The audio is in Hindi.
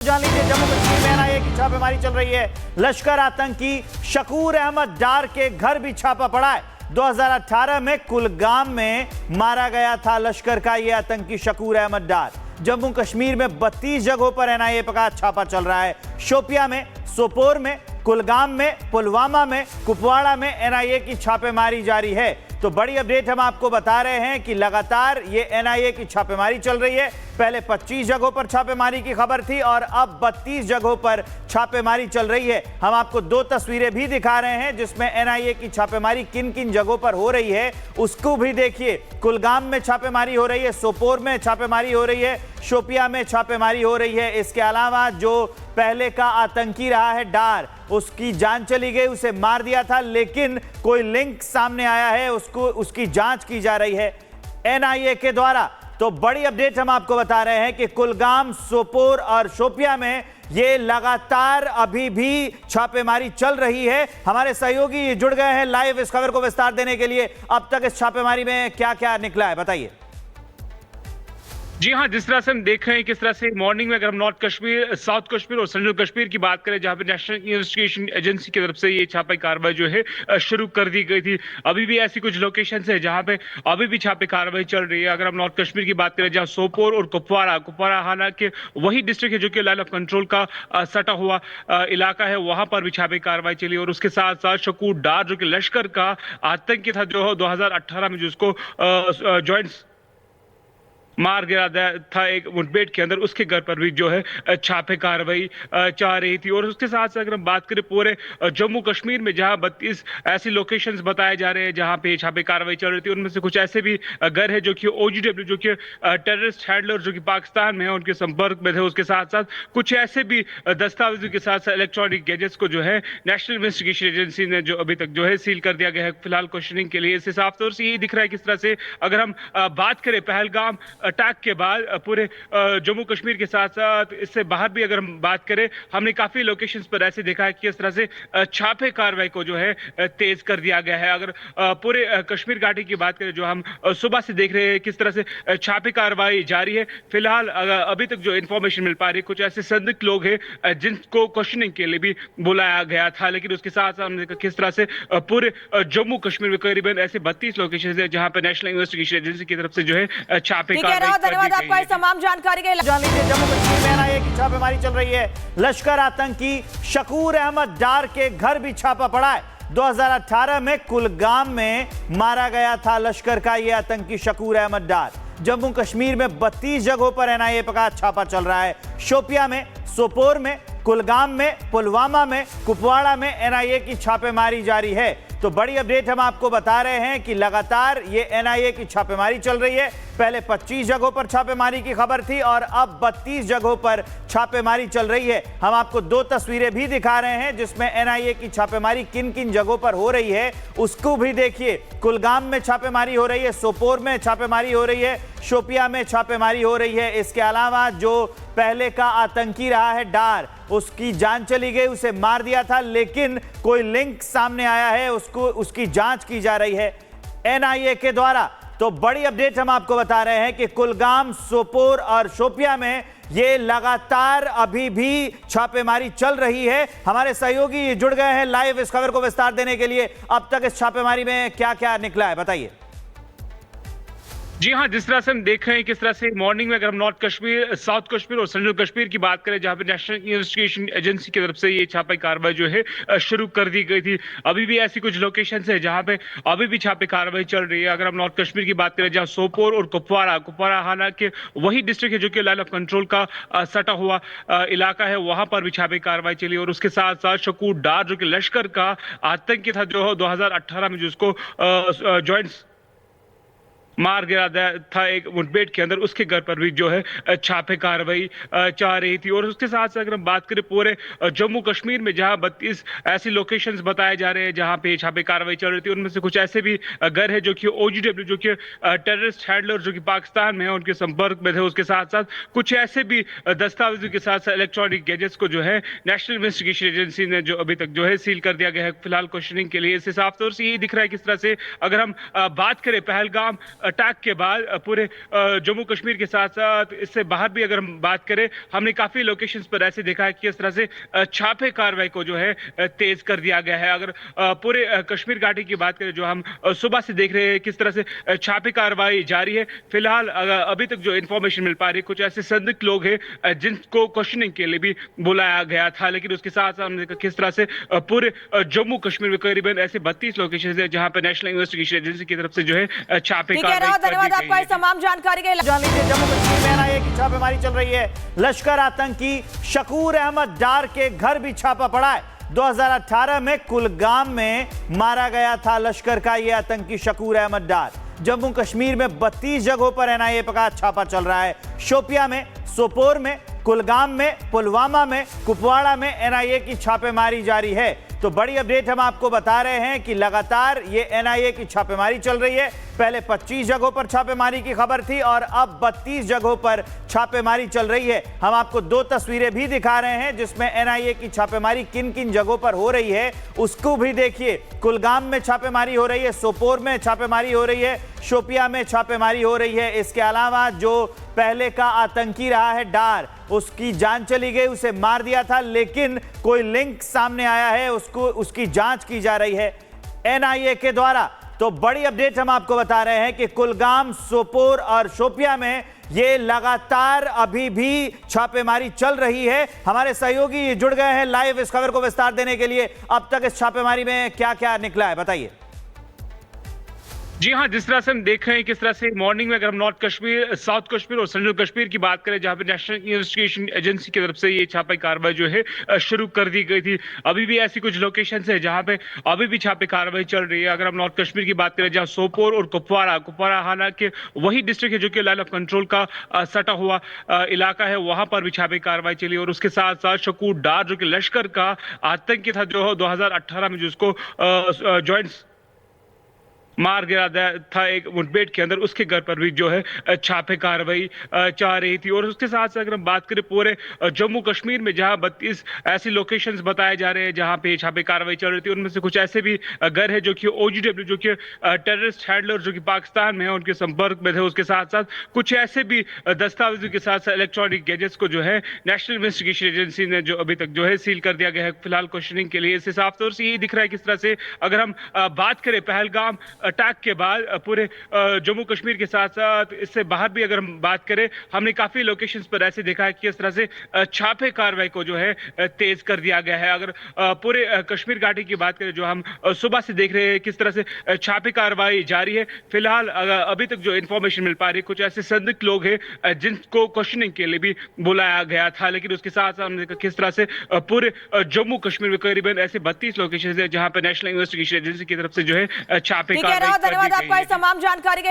जान लीजिए, जम्मू कश्मीर में एनआईए की छापेमारी चल रही है। लश्कर आतंकी शकूर अहमद डार के घर भी छापा पड़ा है। 2018 में कुलगाम में मारा गया था लश्कर का यह आतंकी शकूर अहमद डार। जम्मू कश्मीर में 32 जगहों पर एनआईए का छापा चल रहा है। शोपिया में, सोपोर में, कुलगाम में, पुलवामा में, कुपवाड़ा में एनआईए की छापेमारी जारी है। तो बड़ी अपडेट हम आपको बता रहे हैं कि लगातार ये एनआईए की छापेमारी चल रही है। पहले 25 जगहों पर छापेमारी की खबर थी और अब 32 जगहों पर छापेमारी चल रही है। हम आपको दो तस्वीरें भी दिखा रहे हैं जिसमें एनआईए की छापेमारी किन किन जगहों पर हो रही है उसको भी देखिए। कुलगाम में छापेमारी हो रही है, सोपोर में छापेमारी हो रही है, शोपिया में छापेमारी हो रही है। इसके अलावा जो पहले का आतंकी रहा है डार, उसकी जान चली गई, उसे मार दिया था, लेकिन कोई लिंक सामने आया है, उसकी जांच की जा रही है एनआईए के द्वारा। तो बड़ी अपडेट हम आपको बता रहे हैं कि कुलगाम, सोपोर और शोपिया में ये लगातार अभी भी छापेमारी चल रही है। हमारे सहयोगी जुड़ गए हैं लाइव इस खबर को विस्तार देने के लिए। अब तक इस छापेमारी में क्या क्या निकला है, बताइए। जी हाँ, जिस तरह से हम देख रहे हैं किस तरह से मॉर्निंग में अगर हम नॉर्थ कश्मीर, साउथ कश्मीर और सेंट्रल कश्मीर की बात करें, जहां पे नेशनल इन्वेस्टिगेशन एजेंसी की तरफ से ये छापे कार्रवाई जो है शुरू कर दी गई थी। अभी भी ऐसी कुछ लोकेशंस है जहां पे अभी भी छापे कार्रवाई चल रही है। अगर हम नॉर्थ कश्मीर की बात करें, जहां सोपोर और कुपवाड़ा हालांकि वही डिस्ट्रिक्ट है जो कि लाइन ऑफ कंट्रोल का सटा हुआ इलाका है, वहां पर भी छापे कार्रवाई चली। और उसके साथ साथ शकूर डार जो कि लश्कर का आतंकी था, जो 2018 में जिसको ज्वाइंट मार गिरा था एक मुठभेड़ के अंदर, उसके घर पर भी जो है छापे कार्रवाई चाह रही थी। और उसके साथ साथ अगर हम बात करें पूरे जम्मू कश्मीर में, जहां 32 ऐसी लोकेशंस बताए जा रहे हैं जहां पे छापे कार्रवाई चल रही थी, उनमें से कुछ ऐसे भी घर है जो कि ओजीडब्ल्यू जो कि टेररिस्ट हैंडलर जो कि पाकिस्तान में है, उनके संपर्क में थे। उसके साथ साथ कुछ ऐसे भी दस्तावेजों के साथ साथ इलेक्ट्रॉनिक गैजेट्स को जो है नेशनल इन्वेस्टिगेशन एजेंसी ने जो अभी तक जो है सील कर दिया गया है फिलहाल क्वेश्चनिंग के लिए। इससे साफ तौर से यही दिख रहा है किस तरह से अगर हम बात करें पहलगाम अटैक के बाद पूरे जम्मू कश्मीर के साथ साथ इससे बाहर भी अगर हम बात करें, हमने काफी लोकेशंस पर ऐसे देखा है कि इस तरह से छापे कार्रवाई को जो है तेज कर दिया गया है। अगर पूरे कश्मीर घाटी की बात करें, जो हम सुबह से देख रहे हैं किस तरह से छापे कार्रवाई जारी है। फिलहाल अभी तक जो इंफॉर्मेशन मिल पा रही है, कुछ ऐसे संदिग्ध लोग हैं जिनको क्वेश्चनिंग के लिए भी बुलाया गया था, लेकिन उसके साथ साथ हमने देखा किस तरह से पूरे जम्मू कश्मीर में करीबन ऐसे 32 लोकेशन है जहां पर नेशनल इन्वेस्टिगेशन एजेंसी की तरफ से जो है छापे कार्रवाई। धन्यवाद आपका इस तमाम जानकारी के लिए। जान लीजिए, जम्मू कश्मीर में एनआईए की छापेमारी चल रही है। लश्कर आतंकी शकूर अहमद डार के घर भी छापा पड़ा है। 2018 में कुलगाम में मारा गया था लश्कर का यह आतंकी शकूर अहमद डार। जम्मू कश्मीर में 32 जगहों पर एनआईए का छापा चल रहा है। शोपिया में, सोपोर में, कुलगाम में, पुलवामा में, कुपवाड़ा में एनआईए की छापेमारी जारी है। तो बड़ी अपडेट हम आपको बता रहे हैं कि लगातार ये एनआईए की छापेमारी चल रही है। पहले 25 जगहों पर छापेमारी की खबर थी और अब 32 जगहों पर छापेमारी चल रही है। हम आपको दो तस्वीरें भी दिखा रहे हैं जिसमें एनआईए की छापेमारी किन किन जगहों पर हो रही है उसको भी देखिए। कुलगाम में छापेमारी हो रही है, सोपोर में छापेमारी हो रही है, शोपिया में छापेमारी हो रही है। इसके अलावा जो पहले का आतंकी रहा है डार, उसकी जान चली गई, उसे मार दिया था, लेकिन कोई लिंक सामने आया है, उसकी जांच की जा रही है एनआईए के द्वारा। तो बड़ी अपडेट हम आपको बता रहे हैं कि कुलगाम, सोपोर और शोपिया में ये लगातार अभी भी छापेमारी चल रही है। हमारे सहयोगी जुड़ गए हैं लाइव इस खबर को विस्तार देने के लिए। अब तक इस छापेमारी में क्या क्या निकला है, बताइए। जी हाँ, जिस तरह से हम देख रहे हैं किस तरह से मॉर्निंग में अगर हम नॉर्थ कश्मीर, साउथ कश्मीर और सेंट्रल कश्मीर की बात करें, जहां पे नेशनल इन्वेस्टिगेशन एजेंसी की तरफ से ये छापे कार्रवाई जो है शुरू कर दी गई थी। अभी भी ऐसी कुछ लोकेशंस है जहां पे अभी भी छापे कार्रवाई चल रही है। अगर हम नॉर्थ कश्मीर की बात करें, जहां सोपोर और कुपवाड़ा हालांकि वही डिस्ट्रिक्ट है जो कि लाइन ऑफ कंट्रोल का सटा हुआ इलाका है, वहां पर भी छापे कार्रवाई चली। और उसके साथ साथ शकूर डार जो कि लश्कर का आतंकी था, जो 2018 में जिसको ज्वाइंट मार गिरा था एक मुठभेड़ के अंदर, उसके घर पर भी जो है छापे कार्रवाई चाह रही थी। और उसके साथ साथ अगर हम बात करें पूरे जम्मू कश्मीर में, जहां 32 ऐसी लोकेशंस बताए जा रहे हैं जहां पे छापे कार्रवाई चल रही थी, उनमें से कुछ ऐसे भी घर है जो कि ओजीडब्ल्यू जो कि टेररिस्ट हैंडलर जो कि पाकिस्तान में है, उनके संपर्क में थे। उसके साथ साथ कुछ ऐसे भी दस्तावेजों के साथ साथ इलेक्ट्रॉनिक गैजेट्स को जो है नेशनल इन्वेस्टिगेशन एजेंसी ने जो अभी तक जो है सील कर दिया गया है फिलहाल क्वेश्चनिंग के लिए। इससे साफ तौर से यही दिख रहा है किस तरह से अगर हम बात करें पहलगाम अटैक के बाद पूरे जम्मू कश्मीर के साथ साथ इससे बाहर भी अगर हम बात करें, हमने काफी लोकेशंस पर ऐसे देखा है कि इस तरह से छापे कार्रवाई को जो है तेज कर दिया गया है। अगर पूरे कश्मीर घाटी की बात करें, जो हम सुबह से देख रहे हैं किस तरह से छापे कार्रवाई जारी है। फिलहाल अभी तक जो इंफॉर्मेशन मिल पा रही है, कुछ ऐसे संदिग्ध लोग हैं जिनको क्वेश्चनिंग के लिए भी बुलाया गया था, लेकिन उसके साथ साथ हमने देखा किस तरह से पूरे जम्मू कश्मीर में करीबन ऐसे 32 लोकेशन है जहां पर नेशनल इन्वेस्टिगेशन एजेंसी की तरफ से जो है छापे ठीक है रावत, धन्यवाद आपका इस तमाम जानकारी के लिए। जान लीजिए, जम्मू कश्मीर में एनआईए की छापेमारी चल रही है। लश्कर आतंकी शकूर अहमद डार के घर भी छापा पड़ा है। 2018 में कुलगाम में मारा गया था लश्कर का यह आतंकी शकूर अहमद डार। जम्मू कश्मीर में 32 जगहों पर एनआईए का छापा चल रहा है। शोपिया में, सोपोर में, कुलगाम में, पुलवामा में, कुपवाड़ा में एनआईए की छापेमारी जारी है। तो बड़ी अपडेट हम आपको बता रहे हैं कि लगातार ये एनआईए की छापेमारी चल रही है। पहले 25 जगहों पर छापेमारी की खबर थी और अब 32 जगहों पर छापेमारी चल रही है। हम आपको 2 तस्वीरें भी दिखा रहे हैं जिसमें एनआईए की छापेमारी किन किन जगहों पर हो रही है उसको भी देखिए। कुलगाम में छापेमारी हो रही है, सोपोर में छापेमारी हो रही है, शोपिया में छापेमारी हो रही है। इसके अलावा जो पहले का आतंकी रहा है डार, उसकी जान चली गई, उसे मार दिया था, लेकिन कोई लिंक सामने आया है, उसकी जांच की जा रही है एनआईए के द्वारा। तो बड़ी अपडेट हम आपको बता रहे हैं कि कुलगाम, सोपोर और शोपिया में ये लगातार अभी भी छापेमारी चल रही है। हमारे सहयोगी जुड़ गए हैं लाइव इस खबर को विस्तार देने के लिए। अब तक इस छापेमारी में क्या क्या निकला है, बताइए। जी हाँ, जिस तरह से हम देख रहे हैं किस तरह से मॉर्निंग में अगर हम नॉर्थ कश्मीर, साउथ कश्मीर और सेंट्रल कश्मीर की बात करें, जहां पे नेशनल इन्वेस्टिगेशन एजेंसी की तरफ से ये छापे कार्रवाई जो है शुरू कर दी गई थी। अभी भी ऐसी कुछ लोकेशन है जहां पे अभी भी छापे कार्रवाई चल रही है। अगर हम नॉर्थ कश्मीर की बात करें, जहां सोपोर और कुपवाड़ा हालांकि वही डिस्ट्रिक्ट है जो कि लाइन ऑफ कंट्रोल का सटा हुआ इलाका है, वहां पर भी छापे कार्रवाई चली। और उसके साथ साथ शकूर डार जो कि लश्कर का आतंकी था, जो 2018 में जिसको ज्वाइंट मार गिरा था एक मुठभेड़ के अंदर, उसके घर पर भी जो है छापे कार्रवाई चाह रही थी। और उसके साथ साथ अगर हम बात करें पूरे जम्मू कश्मीर में, जहां 32 ऐसी लोकेशंस बताए जा रहे हैं जहां पे छापे कार्रवाई चल रही थी, उनमें से कुछ ऐसे भी घर है जो कि OGW जो कि टेररिस्ट हैंडलर जो कि पाकिस्तान में है, उनके संपर्क में थे। उसके साथ साथ कुछ ऐसे भी दस्तावेजों के साथ साथ इलेक्ट्रॉनिक गैजेट्स को जो है नेशनल इन्वेस्टिगेशन एजेंसी ने जो अभी तक जो है सील कर दिया गया है फिलहाल क्वेश्चनिंग के लिए। इससे साफ तौर से यही दिख रहा है किस तरह से अगर हम बात करें पहलगाम अटैक के बाद पूरे जम्मू कश्मीर के साथ साथ इससे बाहर भी अगर हम बात करें, हमने काफी लोकेशंस पर ऐसे देखा है कि इस तरह से छापे कार्रवाई को जो है तेज कर दिया गया है। अगर पूरे कश्मीर घाटी की बात करें, जो हम सुबह से देख रहे हैं किस तरह से छापे कार्रवाई जारी है। फिलहाल अभी तक जो इंफॉर्मेशन मिल पा रही है, कुछ ऐसे संदिग्ध लोग हैं जिनको क्वेश्चनिंग के लिए भी बुलाया गया था, लेकिन उसके साथ साथ हमने देखा किस तरह से पूरे जम्मू कश्मीर में करीबन ऐसे 32 लोकेशन है जहां पर नेशनल इन्वेस्टिगेशन एजेंसी की तरफ से जो है छापे ठीक है रावत, धन्यवाद आपका इस तमाम जानकारी के लिए।